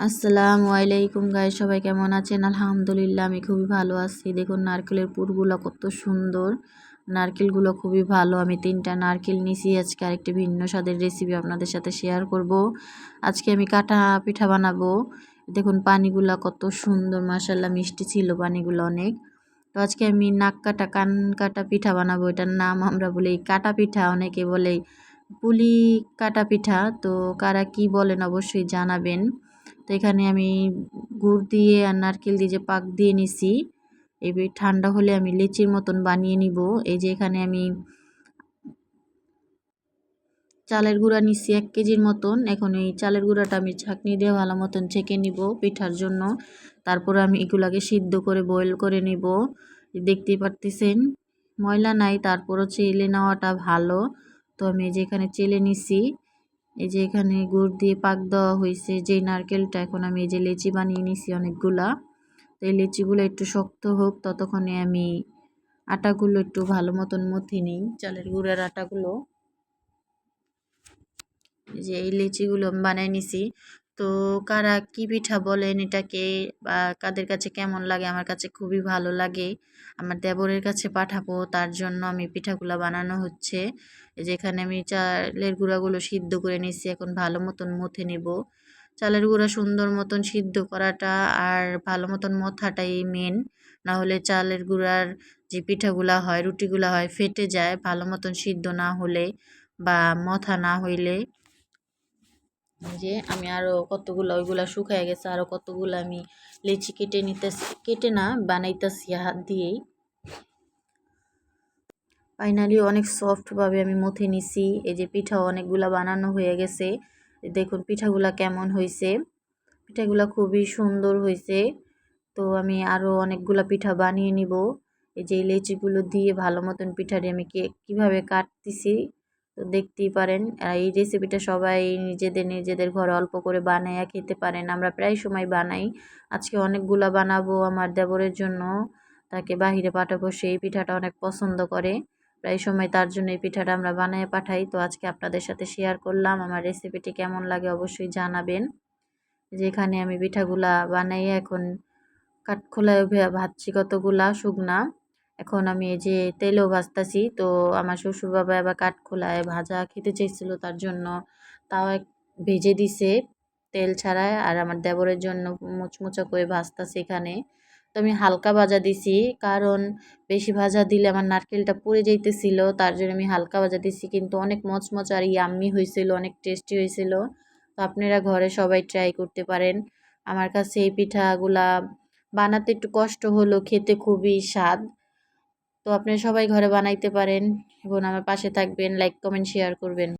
আসসালামু আলাইকুম গাইস, সবাই কেমন আছেন? আলহামদুলিল্লাহ আমি খুবই ভালো আছি। দেখুন নারকেলের পুরগুলো কত সুন্দর, নারকেলগুলো খুবই ভালো। আমি 3টা নারকেল নিছি। আজকে আরেকটি ভিন্ন স্বাদের রেসিপি আপনাদের সাথে শেয়ার করব। আজকে আমি কাটা পিঠা বানাবো। দেখুন পানিগুলা কত সুন্দর, মাশাআল্লাহ মিষ্টি ছিল পানিগুলো অনেক। তো আজকে আমি নাক কাটা কান কাটা পিঠা বানাবো। এটার নাম আমরা বলি কাটা পিঠা, অনেকে বলে পুলি কাটা পিঠা। তো কারা কি বলেন অবশ্যই জানাবেন। তো এখানে আমি গুড় দিয়ে আর নারকেল দিয়ে যে পাক দিয়ে নিছি, এবার ঠান্ডা হলে আমি লিচির মতন বানিয়ে নিব। এই যে এখানে আমি চালের গুঁড়া নিচ্ছি 1 কেজির মতন। এখন এই চালের গুঁড়াটা আমি ছাঁকনি দিয়ে ভালো মতন ছেঁকে নিব পিঠার জন্য। তারপর আমি এগুলাকে সিদ্ধ করে বয়েল করে নিব। দেখতেই পারতেছেন ময়লা নাই, তারপরও চেলে নেওয়াটা ভালো। তো আমি এই যে এখানে চেলে নিছি। এই যে এখানে গুড় দিয়ে পাক দেওয়া হয়েছে যে নারকেলটা, এখন আমি এই যে লেচি বানিয়ে নিছি অনেকগুলা। তো এই লেচিগুলো একটু শক্ত হোক, ততক্ষণে আমি আটাগুলো একটু ভালো মতন মথে নিই, চালের গুঁড়ার আটাগুলো। যে এই লিচিগুলো আমি বানাই নিছি। তো কারা কি পিঠা বলেন এটাকে, বা কাদের কাছে কেমন লাগে? আমার কাছে খুবই ভালো লাগে। আমার দেবরের কাছে পাঠাবো, তার জন্য আমি পিঠাগুলো বানানো হচ্ছে। যেখানে আমি চালের গুঁড়াগুলো সিদ্ধ করে নিছি, এখন ভালো মতন মথে নেব। চালের গুঁড়া সুন্দর মতন সিদ্ধ করাটা আর ভালো মতন মথাটাই মেন, না হলে চালের গুঁড়ার যে পিঠাগুলা হয়, রুটিগুলা হয়, ফেটে যায় ভালো মতন সিদ্ধ না হলে বা মথা না হইলে। যে আমি আরও কতগুলো ওইগুলা শুকায় গেছে, আরও কতগুলো আমি লিচি কেটে নিতেছি, কেটে না বানাইতেছি হাত দিয়েই। ফাইনালি অনেক সফটভাবে আমি মথে নিছি। এই যে পিঠাও অনেকগুলা বানানো হয়ে গেছে। দেখুন পিঠাগুলা কেমন হয়েছে। পিঠাগুলা খুবই সুন্দর হয়েছে। তো আমি আরও অনেকগুলা পিঠা বানিয়ে নিব। এই যে লিচিগুলো দিয়ে ভালো মতন পিঠাটি আমি কীভাবে কাটতেছি তো দেখতেই পারেন। আর এই রেসিপিটা সবাই নিজেদের ঘরে অল্প করে বানাইয়া খেতে পারেন। আমরা প্রায় সময় বানাই। আজকে অনেকগুলা বানাবো আমার দেবরের জন্য, তাকে বাহিরে পাঠাবো। সেই পিঠাটা অনেক পছন্দ করে, প্রায় সময় তার জন্য এই পিঠাটা আমরা বানিয়ে পাঠাই। তো আজকে আপনাদের সাথে শেয়ার করলাম। আমার রেসিপিটি কেমন লাগে অবশ্যই জানাবেন। যেখানে আমি পিঠাগুলা বানাইয়া এখন কাঠখোলায় ভাজছি কতগুলা শুকনা। এখন আমি এই যে তেলেও ভাজতাছি। তো আমার শ্বশুর বাবা আবার কাঠখোলায় ভাজা খেতে চাইছিল, তার জন্য তাও ভেজে দিছে তেল ছাড়ায়। আর আমার দেবরের জন্য মুচমুচা করে ভাজতাছি এখানে। তো আমি হালকা ভাজা দিছি, কারণ বেশি ভাজা দিলে আমার নারকেলটা পুড়ে যাইতেছিল, তার জন্য আমি হালকা ভাজা দিছি। কিন্তু অনেক মচমচা আর ইয়াম্মি হয়েছিল, অনেক টেস্টি হয়েছিল। তো আপনারা ঘরে সবাই ট্রাই করতে পারেন। আমার কাছে এই পিঠাগুলা বানাতে একটু কষ্ট হলো, খেতে খুবই স্বাদ। তো আপনারা সবাই ঘরে বানাইতে পারেন এবং আমার পাশে থাকবেন, লাইক কমেন্ট শেয়ার করবেন।